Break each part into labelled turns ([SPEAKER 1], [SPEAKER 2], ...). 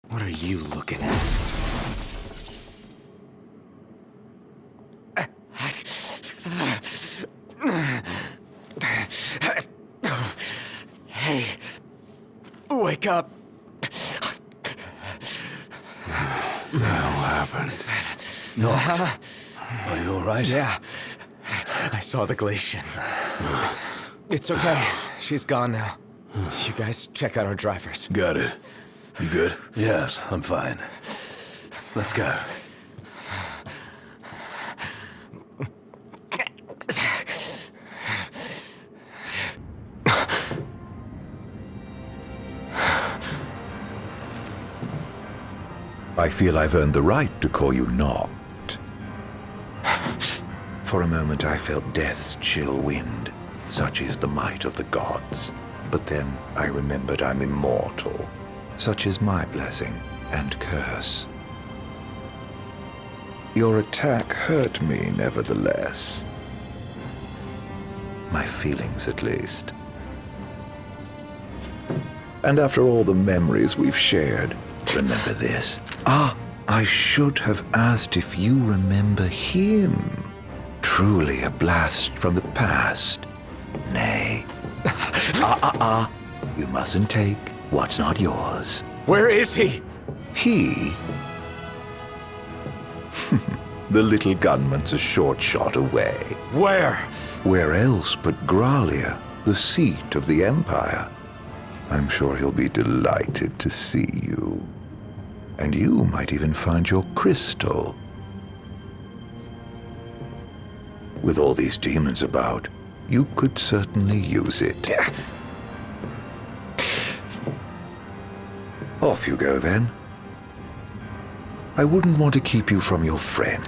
[SPEAKER 1] What are you looking at? Hey, wake up.
[SPEAKER 2] The hell happened?
[SPEAKER 3] Noct. Are you alright?
[SPEAKER 1] Yeah, I saw the glacier. It's okay. She's gone now. You guys check out our drivers.
[SPEAKER 2] Got it. You good?
[SPEAKER 3] Yes, I'm fine. Let's go.
[SPEAKER 4] I feel I've earned the right to call you Noct. For a moment I felt death's chill wind. Such is the might of the gods. But then I remembered I'm immortal. Such is my blessing and curse. Your attack hurt me, nevertheless. My feelings, at least. And after all the memories we've shared, remember this. I should have asked if you remember him. Truly a blast from the past. Nay. You mustn't take what's not yours.
[SPEAKER 1] Where is he?
[SPEAKER 4] He? The little gunman's a short shot away.
[SPEAKER 1] Where?
[SPEAKER 4] Where else but Gralia, the seat of the Empire? I'm sure he'll be delighted to see you. And you might even find your crystal. With all these demons about, you could certainly use it. Off you go, then. I wouldn't want to keep you from your friend.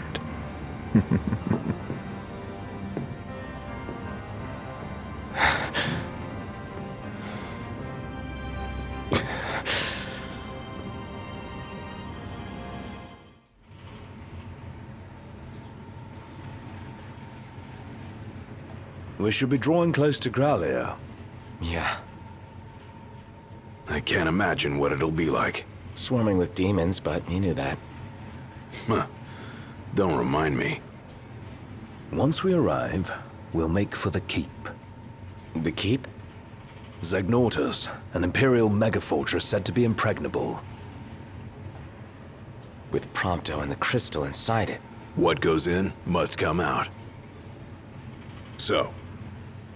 [SPEAKER 3] We should be drawing close to Gralia.
[SPEAKER 1] Yeah,
[SPEAKER 2] I can't imagine what it'll be like.
[SPEAKER 1] swarming with demons, but you knew that.
[SPEAKER 2] Huh. Don't remind me.
[SPEAKER 3] Once we arrive, we'll make for the keep.
[SPEAKER 1] The keep?
[SPEAKER 3] Zegnortus, an Imperial megafortress said to be impregnable.
[SPEAKER 1] With Prompto and the crystal inside it.
[SPEAKER 2] What goes in must come out. So,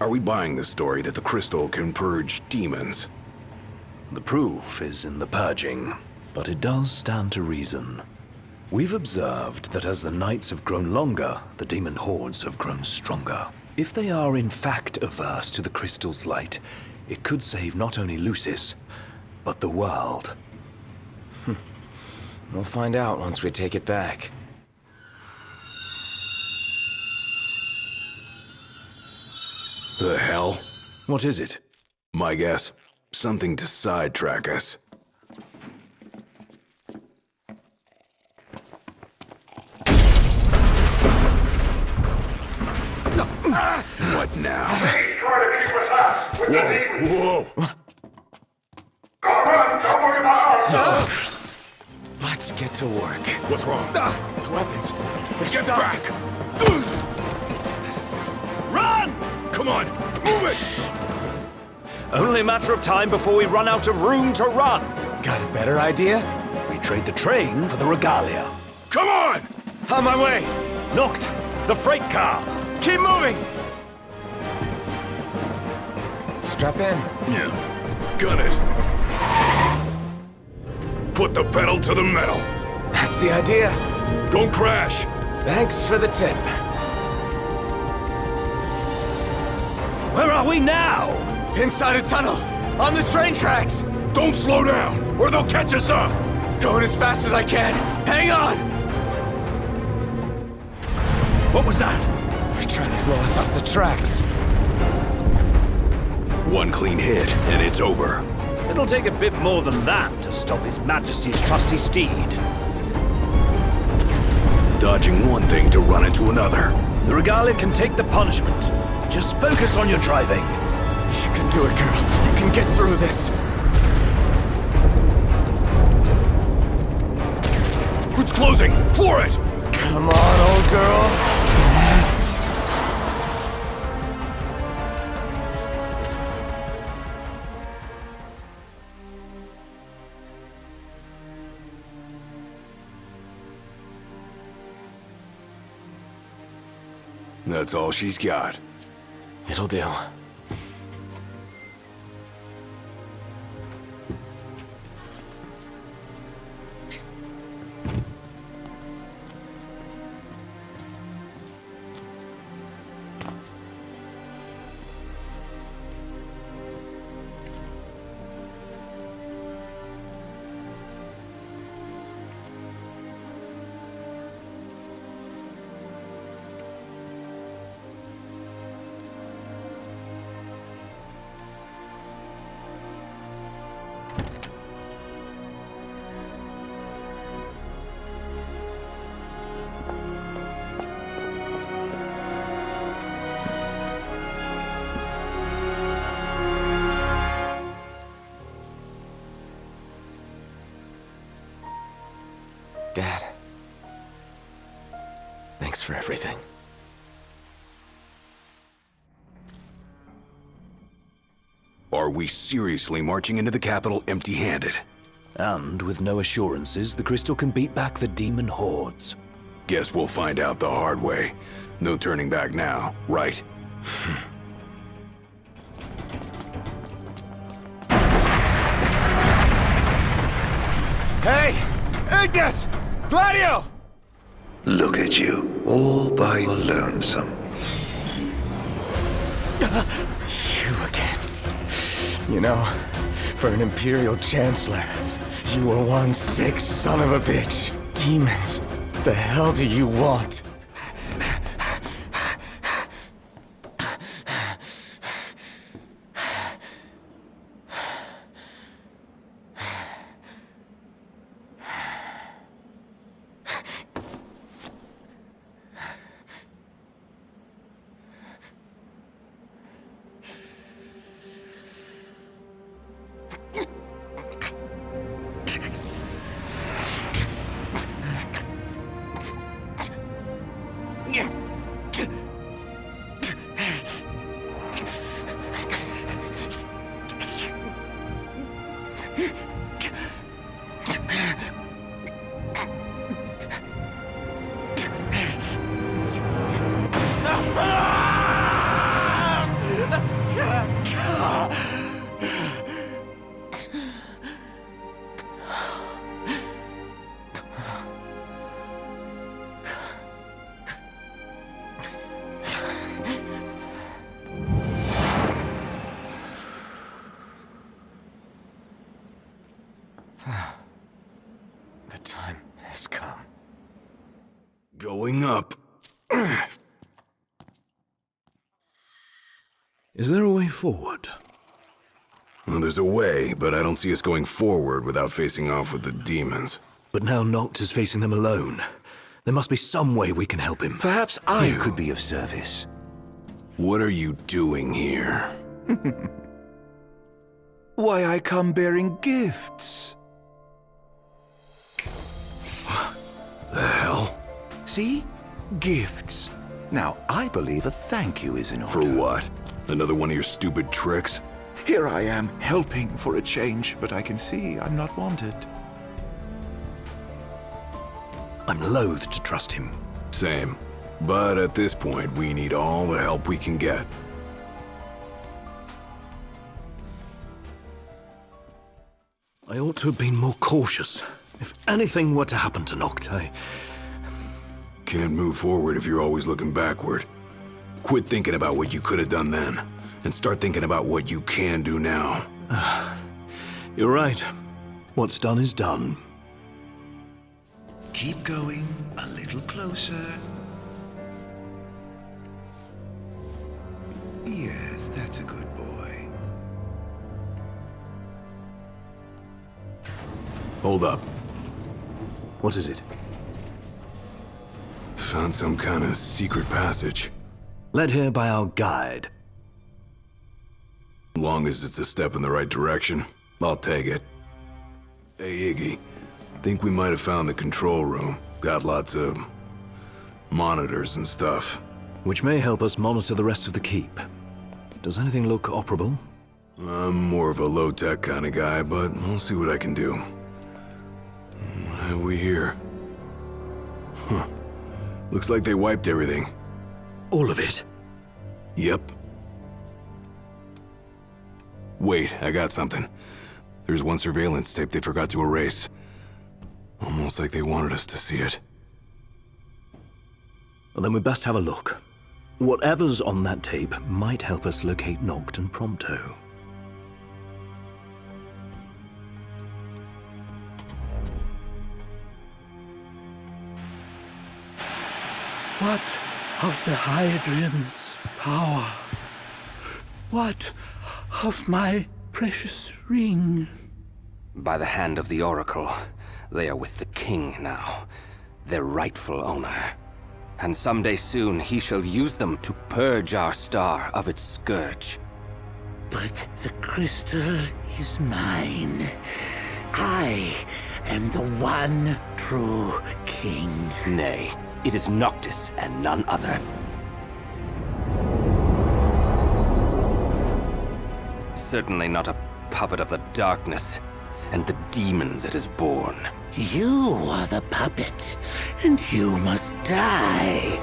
[SPEAKER 2] are we buying the story that the crystal can purge demons?
[SPEAKER 3] The proof is in the purging, but it does stand to reason. We've observed that as the nights have grown longer, the demon hordes have grown stronger. If they are in fact averse to the crystal's light, it could save not only Lucis, but the world.
[SPEAKER 1] We'll find out once we take it back.
[SPEAKER 2] The hell?
[SPEAKER 3] What is it?
[SPEAKER 2] My guess, something to sidetrack us. What now?
[SPEAKER 5] He's trying to keep us out with the demons.
[SPEAKER 2] Whoa!
[SPEAKER 5] Gotta run, don't worry about us.
[SPEAKER 1] Let's get to work.
[SPEAKER 2] What's wrong?
[SPEAKER 1] The weapons. They're
[SPEAKER 2] Get
[SPEAKER 1] stuck.
[SPEAKER 2] back!
[SPEAKER 3] Run!
[SPEAKER 2] Come on, move it!
[SPEAKER 3] Only a matter of time before we run out of room to run.
[SPEAKER 1] Got a better idea?
[SPEAKER 3] We trade the train for the regalia.
[SPEAKER 2] Come on!
[SPEAKER 1] On my way!
[SPEAKER 3] Noct, the freight car!
[SPEAKER 1] Keep moving! Strap in.
[SPEAKER 3] Yeah.
[SPEAKER 2] Gun it! Put the pedal to the metal!
[SPEAKER 1] That's the idea.
[SPEAKER 2] Don't crash!
[SPEAKER 1] Thanks for the tip.
[SPEAKER 3] Where are we now?
[SPEAKER 1] Inside a tunnel. On the train tracks.
[SPEAKER 2] Don't slow down, or they'll catch us up!
[SPEAKER 1] Going as fast as I can. Hang on!
[SPEAKER 3] What was that?
[SPEAKER 1] They're trying to blow us off the tracks.
[SPEAKER 2] One clean hit, and it's over.
[SPEAKER 3] It'll take a bit more than that to stop His Majesty's trusty steed.
[SPEAKER 2] Dodging one thing to run into another.
[SPEAKER 3] The regalia can take the punishment. Just focus on your driving.
[SPEAKER 1] You can do it, girl. You can get through this.
[SPEAKER 2] It's closing! Floor it!
[SPEAKER 1] Come on, old girl. Dad.
[SPEAKER 2] That's all she's got.
[SPEAKER 1] It'll do. Dad. Thanks for everything.
[SPEAKER 2] Are we seriously marching into the capital empty-handed?
[SPEAKER 3] And with no assurances, the crystal can beat back the demon hordes.
[SPEAKER 2] Guess we'll find out the hard way. No turning back now, right?
[SPEAKER 1] Hey! Ignis! Gladio!
[SPEAKER 4] Look at you, all by your lonesome.
[SPEAKER 1] You again. You know, for an Imperial Chancellor, you were one sick son of a bitch. Demons, the hell do you want? The time has come.
[SPEAKER 2] Going up.
[SPEAKER 3] Is there a way forward?
[SPEAKER 2] Well, there's a way, but I don't see us going forward without facing off with the demons.
[SPEAKER 3] But now Noct is facing them alone. There must be some way we can help him.
[SPEAKER 4] Perhaps I could be of service.
[SPEAKER 2] What are you doing here?
[SPEAKER 4] Why, I come bearing gifts.
[SPEAKER 2] The hell?
[SPEAKER 4] See? Gifts. Now, I believe a thank you is in order.
[SPEAKER 2] For what? Another one of your stupid tricks?
[SPEAKER 4] Here I am, helping for a change, but I can see I'm not wanted.
[SPEAKER 3] I'm loath to trust him.
[SPEAKER 2] Same. But at this point, we need all the help we can get.
[SPEAKER 3] I ought to have been more cautious. If anything were to happen to Noct, I...
[SPEAKER 2] Can't move forward if you're always looking backward. Quit thinking about what you could have done then, and start thinking about what you can do now.
[SPEAKER 3] You're right. What's done is done.
[SPEAKER 6] Keep going a little closer. Yes, that's a good boy.
[SPEAKER 2] Hold up.
[SPEAKER 3] What is it?
[SPEAKER 2] Found some kind of secret passage.
[SPEAKER 3] Led here by our guide.
[SPEAKER 2] Long as it's a step in the right direction, I'll take it. Hey, Iggy. Think we might have found the control room. Got lots of monitors and stuff.
[SPEAKER 3] Which may help us monitor the rest of the keep. Does anything look operable?
[SPEAKER 2] I'm more of a low-tech kind of guy, but I'll see what I can do. What have we here? Huh. Looks like they wiped everything.
[SPEAKER 3] All of it?
[SPEAKER 2] Yep. Wait, I got something. There's one surveillance tape they forgot to erase. Almost like they wanted us to see it.
[SPEAKER 3] Well, then we best have a look. Whatever's on that tape might help us locate Noct and Prompto.
[SPEAKER 7] What of the Hydrian's power? What of my precious ring?
[SPEAKER 8] By the hand of the Oracle, they are with the King now, their rightful owner. And someday soon he shall use them to purge our star of its scourge.
[SPEAKER 7] But the crystal is mine. I am the one true king.
[SPEAKER 8] Nay, it is Noctis and none other. Certainly not a puppet of the darkness and the demons it has borne.
[SPEAKER 7] You are the puppet, and you must die.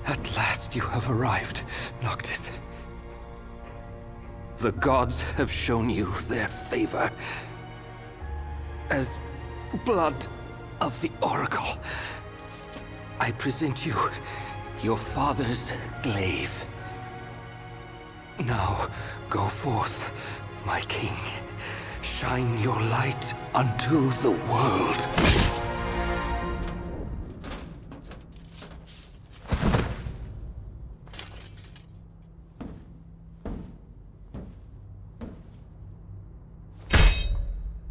[SPEAKER 8] At last you have arrived, Noctis. The gods have shown you their favor. As blood of the Oracle, I present you your father's glaive. Now, go forth, my king. Shine your light unto the world.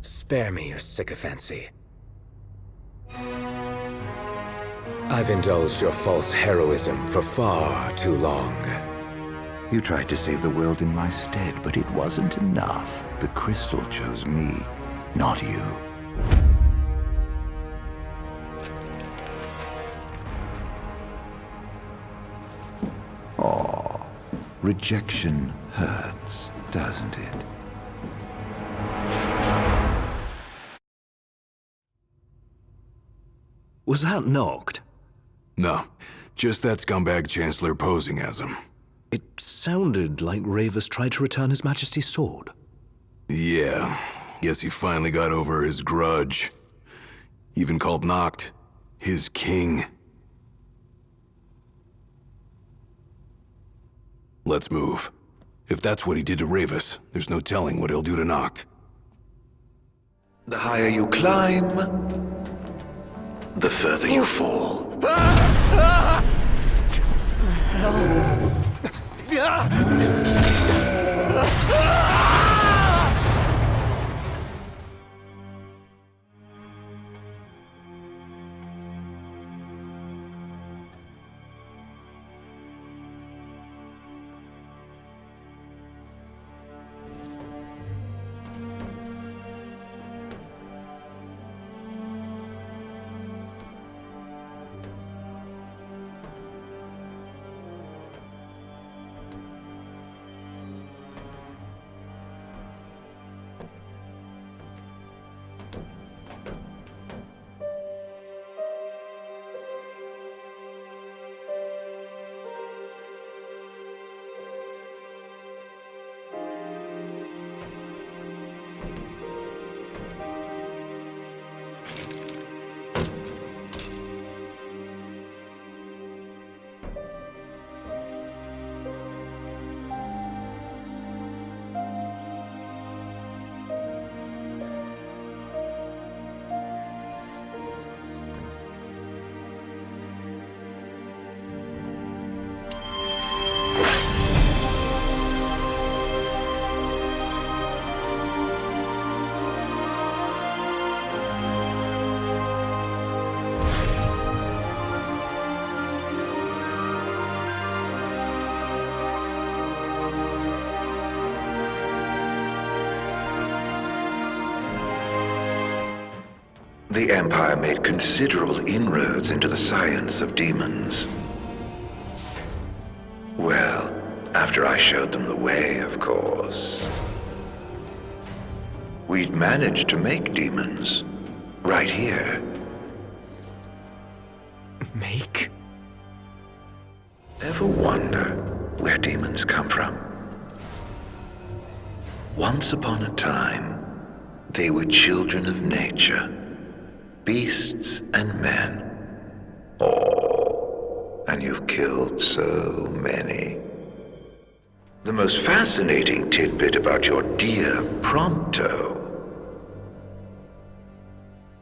[SPEAKER 1] Spare me your sycophancy. I've indulged your false heroism for far too long.
[SPEAKER 4] You tried to save the world in my stead, but it wasn't enough. The crystal chose me, not you. Oh, rejection hurts, doesn't it?
[SPEAKER 3] Was that Noct?
[SPEAKER 2] No, just that scumbag Chancellor posing as him.
[SPEAKER 3] It sounded like Ravus tried to return His Majesty's sword.
[SPEAKER 2] Yeah, guess he finally got over his grudge. Even called Noct his king. Let's move. If that's what he did to Ravus, there's no telling what he'll do to Noct.
[SPEAKER 6] The higher you climb, the further you fall. The Empire made considerable inroads into the science of demons. Well, after I showed them the way, of course. We'd managed to make demons. Right here.
[SPEAKER 1] Make?
[SPEAKER 6] Ever wonder where demons come from? Once upon a time, they were children of nature. Beasts and men. Oh, and you've killed so many. The most fascinating tidbit about your dear Prompto.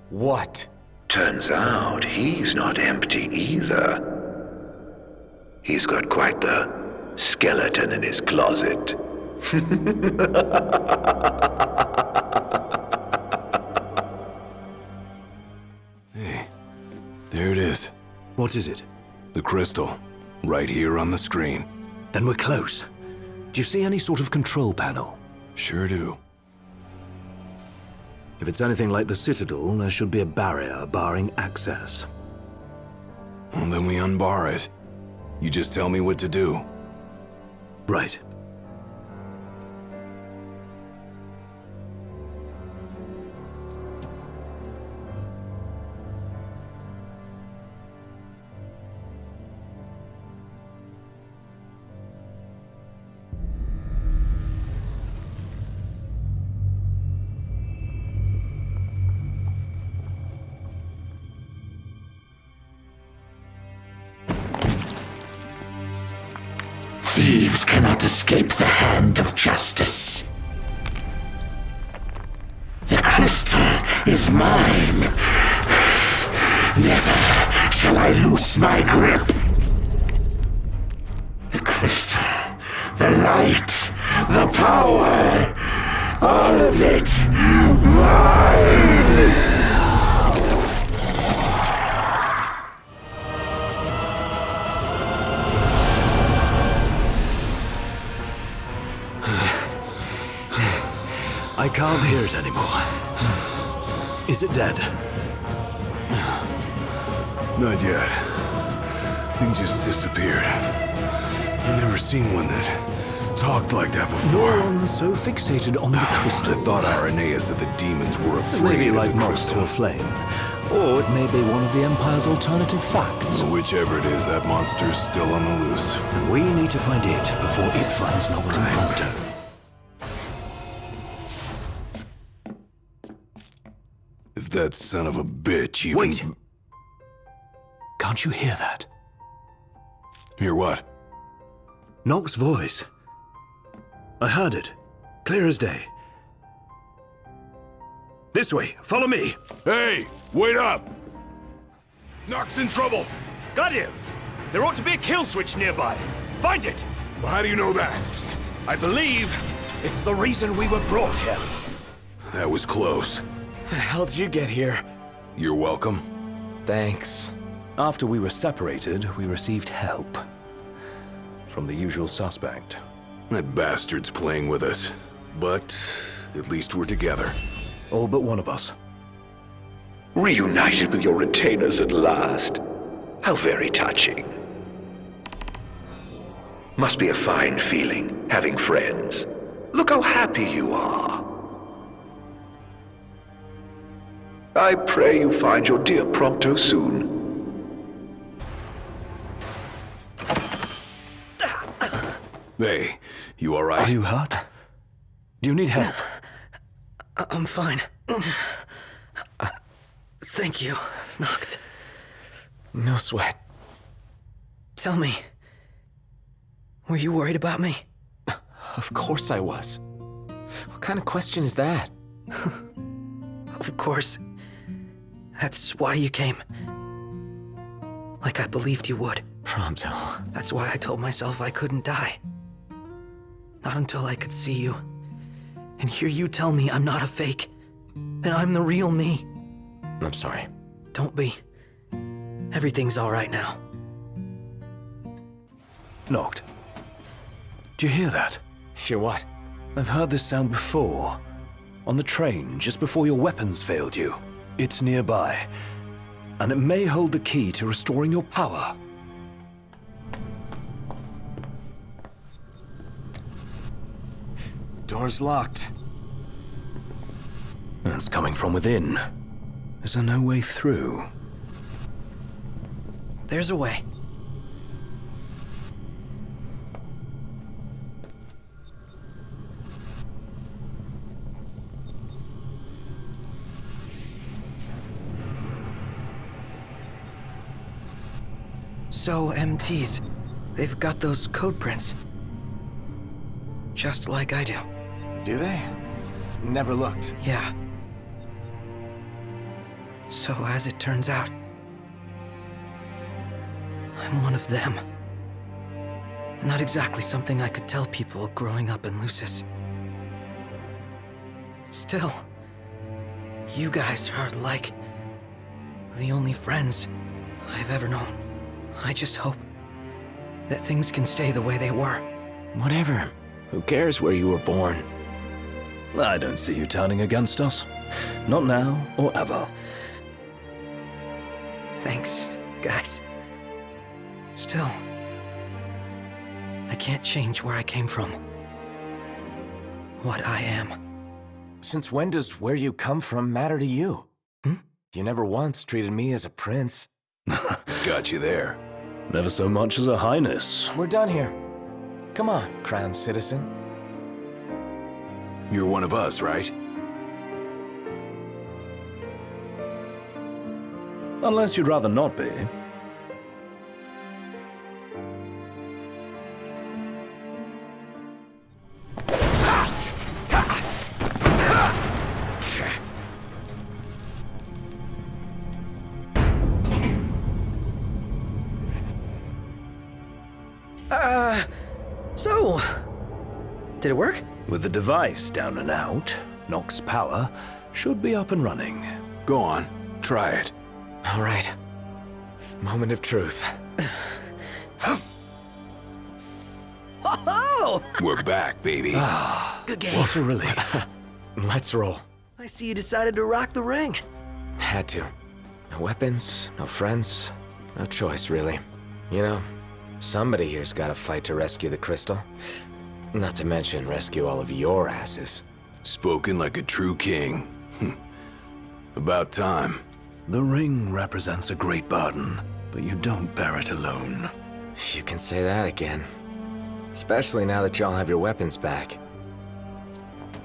[SPEAKER 1] What?
[SPEAKER 6] Turns out he's not empty either. He's got quite the skeleton in his closet.
[SPEAKER 2] Hey, there it is.
[SPEAKER 3] What is it?
[SPEAKER 2] The crystal. Right here on the screen.
[SPEAKER 3] Then we're close. Do you see any sort of control panel?
[SPEAKER 2] Sure do.
[SPEAKER 3] If it's anything like the Citadel, there should be a barrier barring access.
[SPEAKER 2] Well, then we unbar it. You just tell me what to do.
[SPEAKER 3] Right.
[SPEAKER 7] Thieves cannot escape the hand of justice. The crystal is mine. Never shall I loose my grip. The crystal, the light, the power, all of it mine!
[SPEAKER 3] I can't hear it anymore. Is it dead?
[SPEAKER 2] Not yet. Thing just disappeared. I've never seen one that talked like that before.
[SPEAKER 3] You're on so fixated on the crystal.
[SPEAKER 2] I thought Aranea said the demons were
[SPEAKER 3] It
[SPEAKER 2] afraid
[SPEAKER 3] may be
[SPEAKER 2] of
[SPEAKER 3] like
[SPEAKER 2] the
[SPEAKER 3] moths to
[SPEAKER 2] crystal.
[SPEAKER 3] a flame. Or it may be one of the Empire's alternative facts.
[SPEAKER 2] Whichever it is, that monster's still on the loose.
[SPEAKER 3] We need to find it before it finds Noct and Prompto.
[SPEAKER 2] If that son of a bitch even...
[SPEAKER 3] Wait! Can't you hear that?
[SPEAKER 2] Hear what?
[SPEAKER 3] Noct's voice. I heard it. Clear as day. This way, follow me!
[SPEAKER 2] Hey! Wait up! Noct's in trouble!
[SPEAKER 3] Got you! There ought to be a kill switch nearby. Find it!
[SPEAKER 2] Well, how do you know that?
[SPEAKER 3] I believe it's the reason we were brought here.
[SPEAKER 2] That was close.
[SPEAKER 1] The hell did you get here?
[SPEAKER 2] You're welcome.
[SPEAKER 1] Thanks.
[SPEAKER 3] After we were separated, we received help. From the usual suspect.
[SPEAKER 2] That bastard's playing with us. But at least we're together.
[SPEAKER 3] All but one of us.
[SPEAKER 6] Reunited with your retainers at last. How very touching. Must be a fine feeling, having friends. Look how happy you are. I pray you find your dear Prompto soon.
[SPEAKER 2] Hey, you alright?
[SPEAKER 3] Are you hurt? Do you need help?
[SPEAKER 9] I'm fine. Thank you, Noct.
[SPEAKER 1] No sweat.
[SPEAKER 9] Tell me, were you worried about me?
[SPEAKER 1] Of course I was. What kind of question is that?
[SPEAKER 9] Of course. That's why you came. Like I believed you would.
[SPEAKER 1] Prompto.
[SPEAKER 9] That's why I told myself I couldn't die. Not until I could see you. And hear you tell me I'm not a fake. That I'm the real me.
[SPEAKER 1] I'm sorry.
[SPEAKER 9] Don't be. Everything's all right now.
[SPEAKER 3] Noct. Do you hear that?
[SPEAKER 1] Hear what?
[SPEAKER 3] I've heard this sound before. On the train, just before your weapons failed you. It's nearby, and it may hold the key to restoring your power.
[SPEAKER 1] Door's locked.
[SPEAKER 3] It's coming from within. Is there no way through?
[SPEAKER 9] There's a way. So, MTs, they've got those code prints. Just like I do.
[SPEAKER 1] Do they? Never looked.
[SPEAKER 9] Yeah. So, as it turns out, I'm one of them. Not exactly something I could tell people growing up in Lucis. Still, you guys are like the only friends I've ever known. I just hope that things can stay the way they were.
[SPEAKER 1] Whatever. Who cares where you were born?
[SPEAKER 3] I don't see you turning against us. Not now or ever.
[SPEAKER 9] Thanks, guys. Still, I can't change where I came from. What I am.
[SPEAKER 1] Since when does where you come from matter to you? You never once treated me as a prince.
[SPEAKER 2] It's got you there.
[SPEAKER 3] Never so much as a highness.
[SPEAKER 1] We're done here. Come on, crowned citizen.
[SPEAKER 2] You're one of us, right?
[SPEAKER 3] Unless you'd rather not be.
[SPEAKER 9] So, did it work?
[SPEAKER 3] With the device down and out, Nox's power should be up and running.
[SPEAKER 2] Go on, try it.
[SPEAKER 1] All right. Moment of truth.
[SPEAKER 9] Oh!
[SPEAKER 2] We're back, baby.
[SPEAKER 9] Good game.
[SPEAKER 3] What a relief.
[SPEAKER 1] Let's roll.
[SPEAKER 9] I see you decided to rock the ring.
[SPEAKER 1] Had to. No weapons, no friends, no choice, really. You know, somebody here's gotta fight to rescue the crystal. Not to mention rescue all of your asses.
[SPEAKER 2] Spoken like a true king. About time.
[SPEAKER 3] The ring represents a great burden, but you don't bear it alone.
[SPEAKER 1] You can say that again. Especially now that y'all have your weapons back.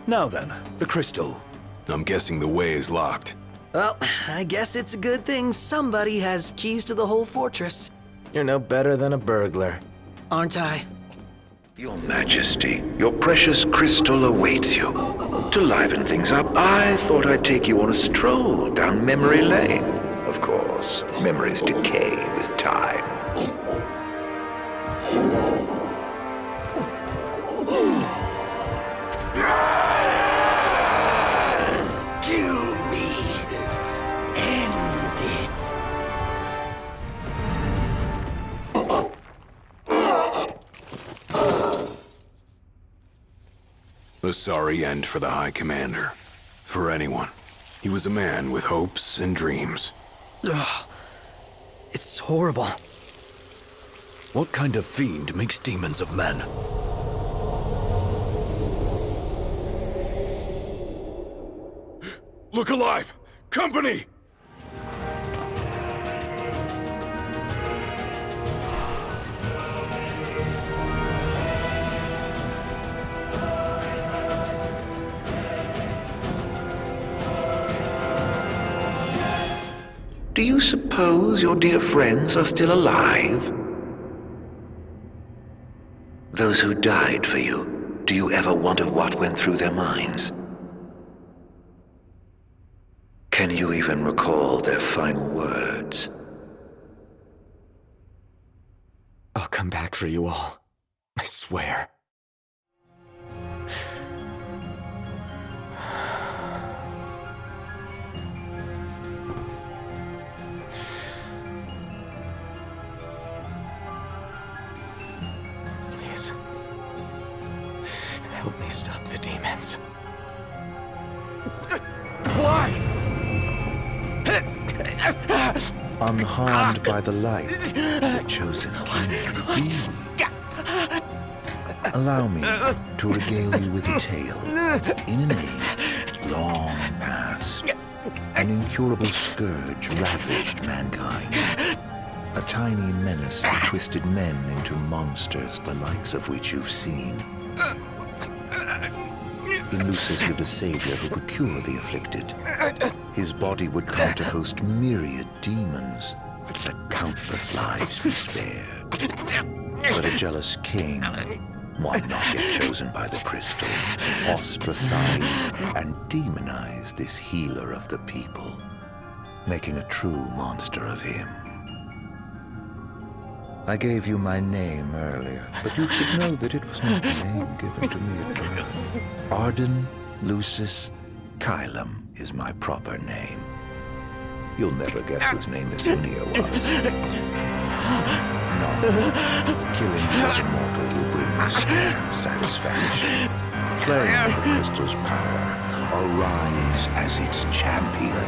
[SPEAKER 3] Now then, the crystal.
[SPEAKER 2] I'm guessing the way is locked.
[SPEAKER 9] Well, I guess it's a good thing somebody has keys to the whole fortress.
[SPEAKER 1] You're no better than a burglar.
[SPEAKER 9] Aren't I?
[SPEAKER 6] Your Majesty, your precious crystal awaits you. To liven things up, I thought I'd take you on a stroll down memory lane. Of course, memories decay with time.
[SPEAKER 7] Kill me. End it.
[SPEAKER 2] A sorry end for the High Commander. For anyone. He was a man with hopes and dreams.
[SPEAKER 9] Ugh. It's horrible.
[SPEAKER 3] What kind of fiend makes demons of men?
[SPEAKER 2] Look alive! Company!
[SPEAKER 6] Do you suppose your dear friends are still alive? Those who died for you, do you ever wonder what went through their minds? Can you even recall their final words?
[SPEAKER 1] I'll come back for you all. I swear. Please. Help me stop the demons.
[SPEAKER 7] Why?
[SPEAKER 4] unharmed by the light, the chosen king be. Allow me to regale you with a tale. In an age long past, an incurable scourge ravaged mankind. A tiny menace that twisted men into monsters, the likes of which you've seen. In Lucis lived a savior who could cure the afflicted. His body would come to host myriad demons, let countless lives be spared. But a jealous king, one not yet chosen by the crystal, ostracized and demonized this healer of the people, making a true monster of him. I gave you my name earlier, but you should know that it was not a name given to me at birth. Arden Lucis Kylum is my proper name. You'll never guess whose name this Unia was. No. Killing you as a mortal will bring me scarce satisfaction. Claim the crystal's power, arise as its champion.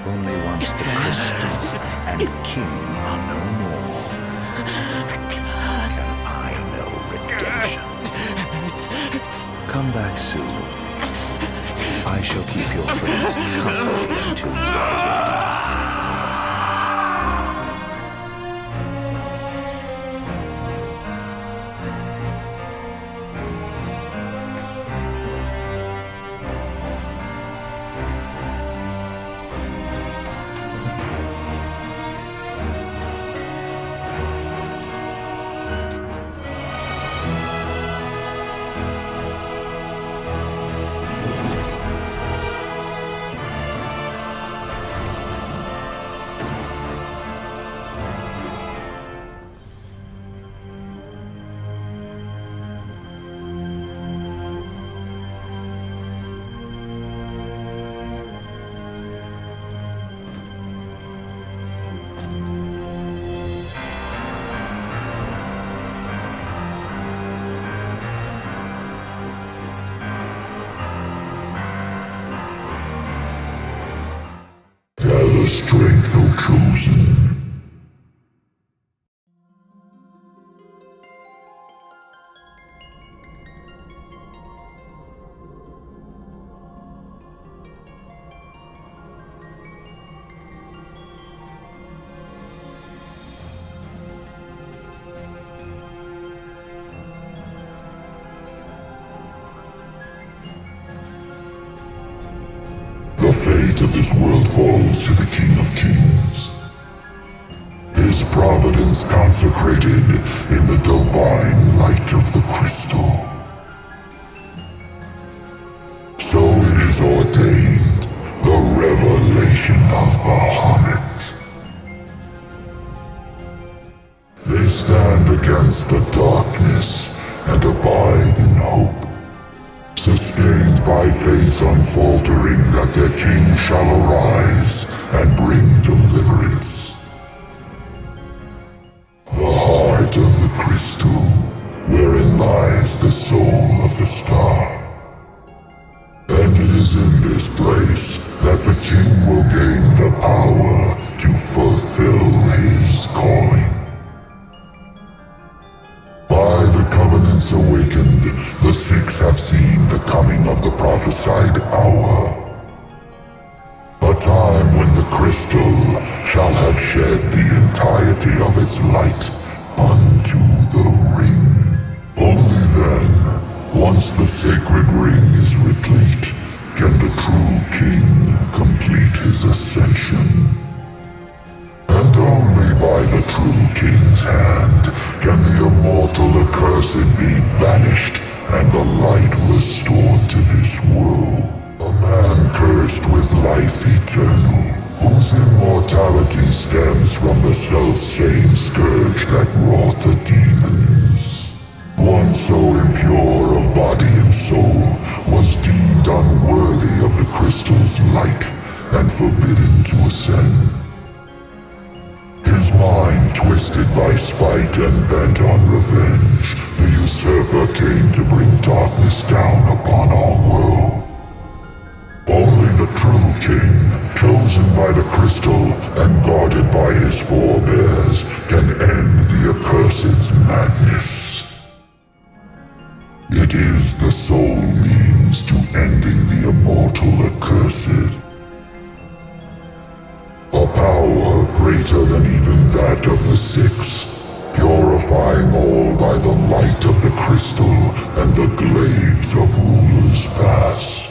[SPEAKER 4] Only once the crystal and king are no more can I know redemption. Come back soon. I shall keep your friends company until you are ready.
[SPEAKER 7] Strength, O chosen. The fate of this world falls to the King of Kings. His providence consecrated in the divine light of the crystal. So it is ordained, the revelation of Bahamut. They stand against the darkness and abide in hope. Sustained by faith unfaltering that their king shall arise and bring deliverance. The heart of the crystal, wherein lies the soul of the star. And it is in this place that the king will gain the power to fulfill his calling. By the covenants awakened, the six have seen the coming of the prophesied hour. A time when the crystal shall have shed the entirety of its light unto the ring. Only then, once the sacred ring is replete, can the true king complete his ascension. And only by the true king's hand can the immortal accursed be banished and the light restored to this world. A man cursed with life eternal, whose immortality stems from the self-same scourge that wrought the demons. One so impure of body and soul was deemed unworthy of the crystal's light and forbidden to ascend. His mind twisted by spite and bent on revenge, the usurper came to bring darkness down upon our world. Only the true king, chosen by the crystal and forebears can end the accursed's madness. It is the sole means to ending the immortal accursed. A power greater than even that of the Six, purifying all by the light of the crystal and the glaives of rulers past.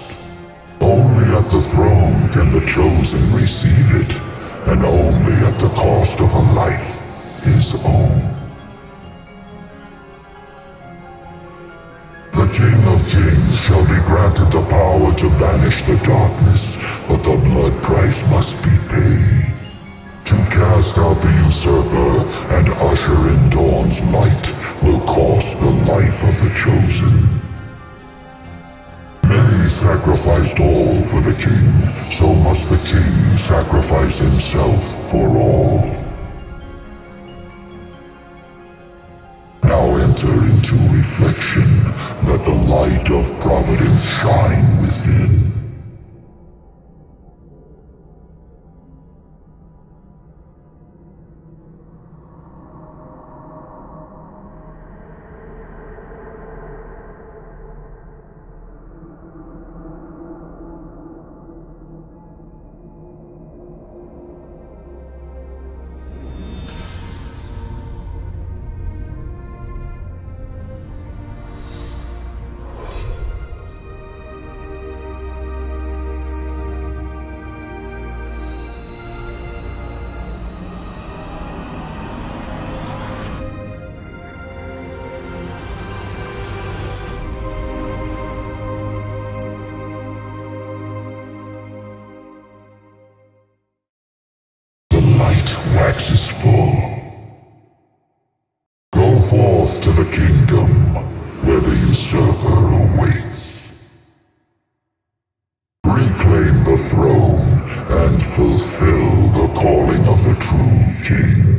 [SPEAKER 7] Only at the throne can the chosen receive it, and only at the cost of a life his own. The King of Kings shall be granted the power to banish the darkness, but the blood price must be paid. To cast out the usurper and usher in dawn's light will cost the life of the chosen. Many sacrificed all for the king, so must the king sacrifice himself for all. Now enter into reflection, let the light of providence shine within. Waxes full. Go forth to the kingdom, where the usurper awaits. Reclaim the throne, and fulfill the calling of the true king.